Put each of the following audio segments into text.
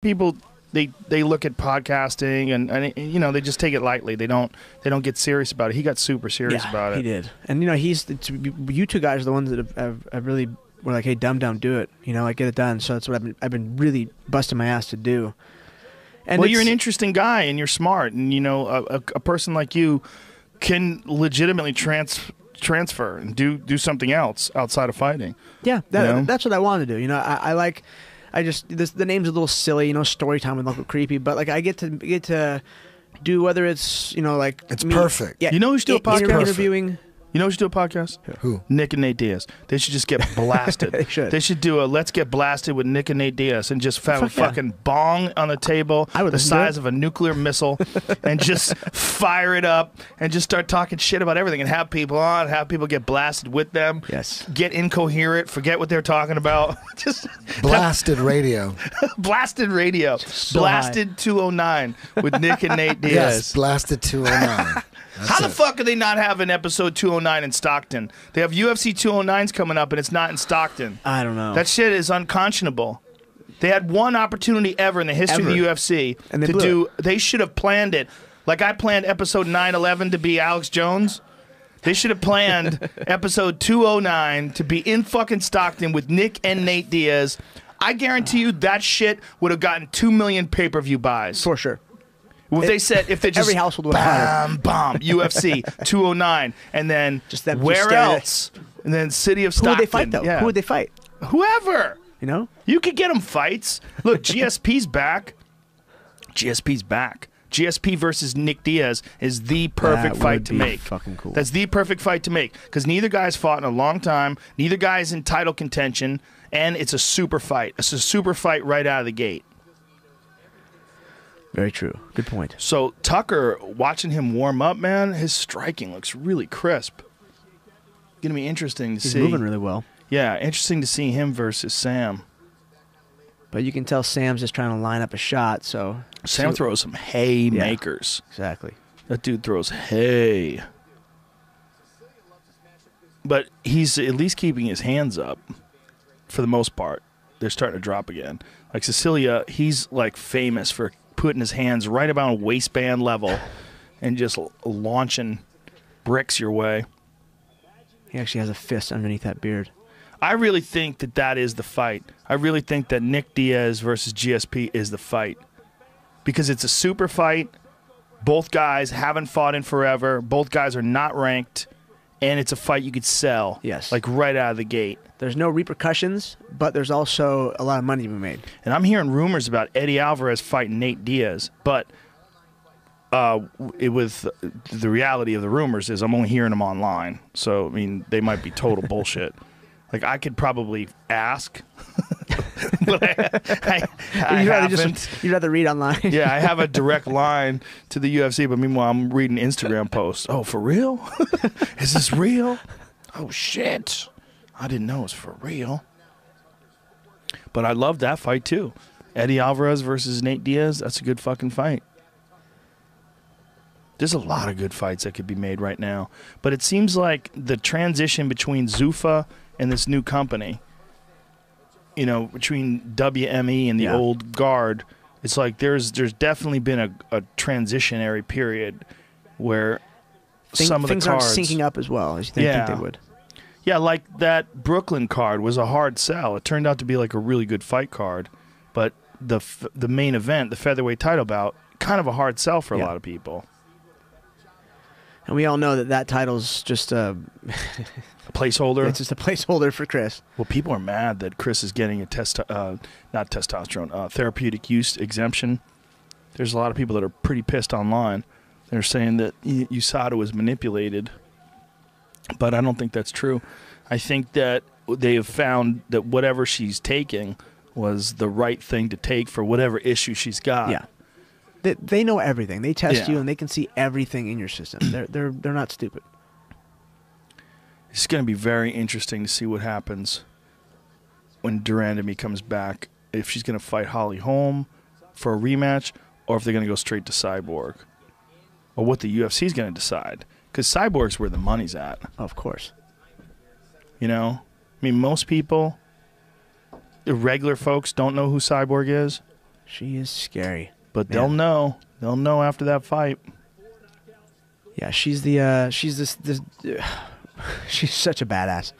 people they look at podcasting and you know, they just take it lightly. They don't get serious about it. He got super serious about it. He did. And you know, you two guys are the ones that have really were like, hey, dumb, do it. You know, like, get it done. So that's what I've been really busting my ass to do. And well, you're an interesting guy and you're smart, and you know, a person like you can legitimately transfer and do something else outside of fighting. Yeah, that's what I want to do. You know, the name's a little silly, you know, story time with Uncle Creepy, but like I get to do, whether it's, you know, like it's perfect. Yeah, you know who should do a podcast? Interviewing. You know who should do a podcast? Who? Nick and Nate Diaz. They should just get blasted. They should. They should do a Let's Get Blasted with Nick and Nate Diaz and just have a fucking bong on the table the size of a nuclear missile and just fire it up and just start talking shit about everything and have people on, have people get blasted with them. Yes. Get incoherent, forget what they're talking about. Just Blasted radio. Blasted radio. So Blasted high. 209 with Nick and Nate Diaz. Yes, Blasted 209. How the fuck are they not having episode 209 in Stockton? They have UFC 209s coming up, and it's not in Stockton. I don't know. That shit is unconscionable. They had one opportunity ever in the history of the UFC and they to blew do. it. They should have planned it. Like I planned episode 911 to be Alex Jones. They should have planned episode 209 to be in fucking Stockton with Nick and Nate Diaz. I guarantee you that shit would have gotten 2 million pay-per-view buys. For sure. If they just every household would have bomb UFC 209 and then just them where just else? And then City of Who Stockton. would they fight though? Yeah. Who would they fight? Whoever. You know? You could get them fights. Look, GSP's back. GSP's back. GSP versus Nick Diaz is the perfect fight to make. Fucking cool. That's the perfect fight to make because neither guy's fought in a long time. Neither guy's in title contention, and it's a super fight. It's a super fight right out of the gate. Very true. Good point. So Tucker, watching him warm up, man, his striking looks really crisp. Gonna be interesting to see. He's moving really well. Yeah, interesting to see him versus Sam. But you can tell Sam's just trying to line up a shot. So Sam throws some haymakers. Yeah, exactly. That dude throws hay. But he's at least keeping his hands up for the most part. They're starting to drop again. Like Cecilia, he's like famous for putting his hands right about waistband level and just launching bricks your way. He actually has a fist underneath that beard. I really think that is the fight. I really think that Nick Diaz versus GSP is the fight because it's a super fight. Both guys haven't fought in forever. Both guys are not ranked, and it's a fight you could sell. Yes. Like right out of the gate. There's no repercussions, but there's also a lot of money to be made. And I'm hearing rumors about Eddie Alvarez fighting Nate Diaz, but with the reality of the rumors is I'm only hearing them online. So, I mean, they might be total bullshit. Like, I could probably ask, but I haven't. You'd rather read online. Yeah, I have a direct line to the UFC, but meanwhile, I'm reading Instagram posts. Oh, for real? Is this real? Oh, shit. I didn't know it was for real. But I love that fight, too. Eddie Alvarez versus Nate Diaz, that's a good fucking fight. There's a lot of good fights that could be made right now. But it seems like the transition between Zuffa and this new company, you know, between WME and the old guard, it's like there's definitely been a transitionary period where some of the cards... Things aren't syncing up as well as you think they would. Yeah, like that Brooklyn card was a hard sell. It turned out to be like a really good fight card, but the main event, the featherweight title bout, kind of a hard sell for a lot of people. And we all know that title's just a placeholder. It's just a placeholder for Chris. Well, people are mad that Chris is getting a therapeutic use exemption. There's a lot of people that are pretty pissed online. They're saying that USADA was manipulated, but I don't think that's true. I think that they have found that whatever she's taking was the right thing to take for whatever issue she's got. Yeah. They know everything. They test you, and they can see everything in your system. They're not stupid. It's going to be very interesting to see what happens when Durandamy comes back. If she's going to fight Holly Holm for a rematch, or if they're going to go straight to Cyborg, or what the UFC is going to decide. Because Cyborg's where the money's at. Of course. You know, I mean, most people, the regular folks, don't know who Cyborg is. She is scary. But Man. they'll know. They'll know after that fight. Yeah, she's she's such a badass.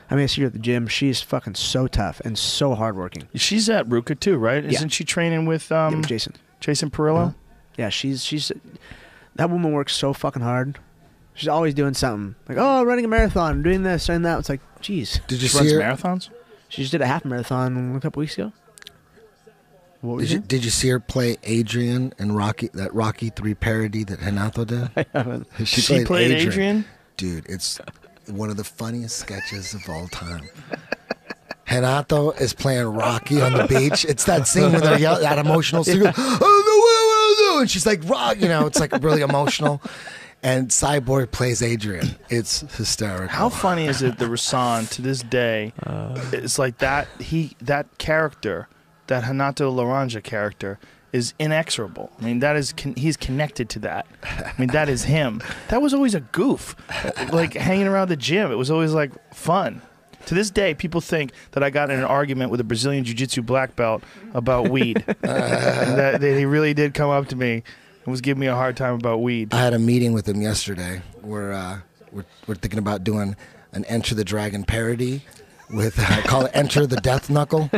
I mean, I see her at the gym. She's fucking so tough and so hardworking. She's at Ruka too, right? Yeah. Isn't she training with Jason Perillo? Yeah, she's that woman works so fucking hard. She's always doing something. Like, oh, running a marathon, doing this, doing that. It's like, jeez. Did you She runs see her? marathons? She just did a half marathon a couple weeks ago. What was it? Did you see her play Adrian in that Rocky 3 parody that Renato did? I haven't. She played Adrian? Dude, it's one of the funniest sketches of all time. Renato is playing Rocky on the beach. It's that scene where they're yelling, that emotional scene. I don't know what I want to do. And she's like, Rock, it's like really emotional. And Cyborg plays Adrian. It's hysterical. How funny is it that Rasan to this day is like that? That character, that Renato Laranja character, is inexorable. I mean, he's connected to that. I mean, that is him. That was always a goof, like hanging around the gym. It was always like fun. To this day, people think that I got in an argument with a Brazilian Jiu-Jitsu black belt about weed. And that he really did come up to me and was giving me a hard time about weed. I had a meeting with him yesterday. We're thinking about doing an Enter the Dragon parody with call it Enter the Death Knuckle.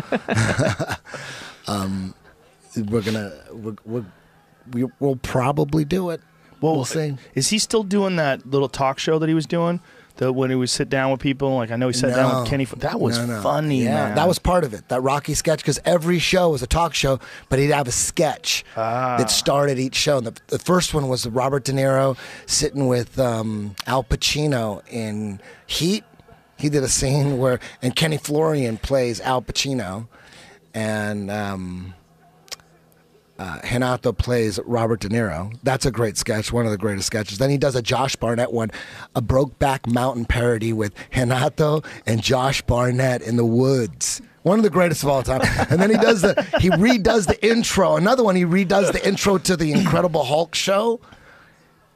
We'll probably do it. We'll see. Is he still doing that little talk show that he was doing? When he would sit down with people, like I know he sat down with Kenny. That was funny, man. That was part of it. That Rocky sketch, because every show was a talk show, but he'd have a sketch that started each show. And the first one was Robert De Niro sitting with Al Pacino in Heat. He did a scene and Kenny Florian plays Al Pacino, and Renato plays Robert De Niro. That's a great sketch, one of the greatest sketches. Then he does a Josh Barnett one, a Brokeback Mountain parody with Renato and Josh Barnett in the woods. One of the greatest of all time. And then he redoes the intro. Another one, he redoes the intro to the Incredible Hulk show.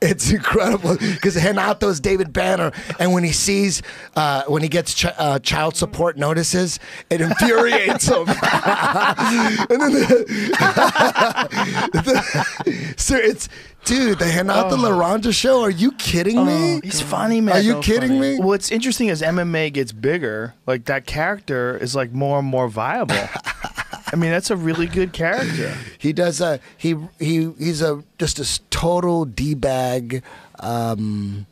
It's incredible because Renato's David Banner, and when he sees, when he gets child support notices, it infuriates him. And then so it's, dude, the Renato Laranja show. Are you kidding me? He's funny, man. Are you kidding me? Well, it's interesting as MMA gets bigger, like that character is like more and more viable. I mean, that's a really good character. He does he's just a total D-bag person.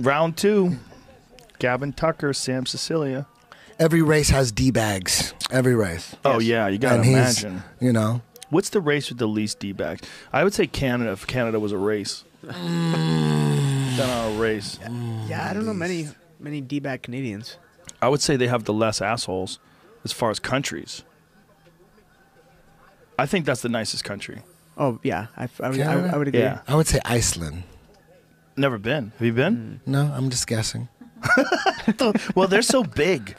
Round 2, Gavin Tucker, Sam Sicilia. Every race has D-bags. Every race. Oh yeah, you gotta imagine. What's the race with the least D-bags? I would say Canada. If Canada was a race, done on a race. Yeah, I don't know many D-bag Canadians. I would say they have the less assholes as far as countries. I think that's the nicest country. Oh yeah, I would agree. Yeah. I would say Iceland. Never been. Have you been? No, I'm just guessing. Well, they're so big.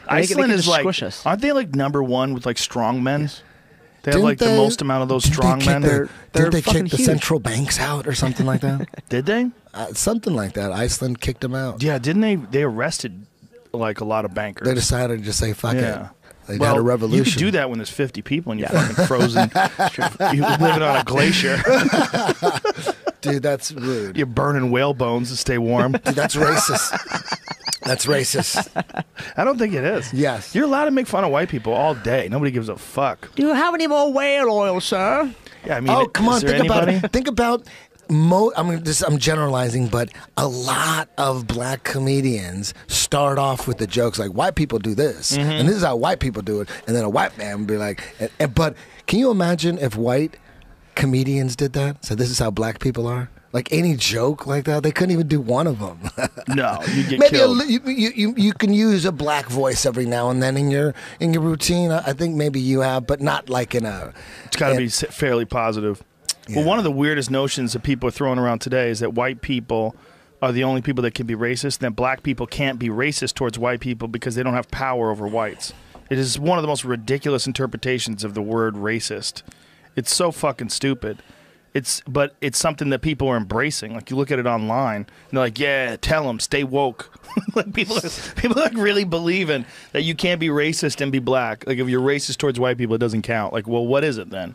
Iceland is like, aren't they like #1 with like strong men? Yes. They have like the most amount of those strong men. Did they kick the huge. central banks out or something like that? Did they? Something like that. Iceland kicked them out. Yeah, didn't they? They arrested like a lot of bankers. They decided to just say fuck it. They well, had a revolution. You could do that when there's 50 people and you're fucking frozen. You're living on a glacier. Dude, that's rude. You're burning whale bones to stay warm. Dude, that's racist. That's racist. I don't think it is. Yes. You're allowed to make fun of white people all day. Nobody gives a fuck. Do you have any more whale oil, sir? Yeah, I mean, come on, think about it. Think about I'm generalizing, but a lot of black comedians start off with the jokes like white people do this, and this is how white people do it, and then a white man would be like, but can you imagine if white comedians did that? So this is how black people are. Like any joke like that, they couldn't even do one of them. No, you get maybe killed. You can use a black voice every now and then in your routine. I think maybe you have, but not like in a. It's got to be fairly positive. Yeah. Well, one of the weirdest notions that people are throwing around today is that white people are the only people that can be racist, and that black people can't be racist towards white people because they don't have power over whites. It is one of the most ridiculous interpretations of the word racist. It's so fucking stupid. But it's something that people are embracing. Like you look at it online, and they're like, "Yeah, tell them, stay woke." Like people are like really believing that you can't be racist and be black. Like if you're racist towards white people, it doesn't count. Like, well, what is it then?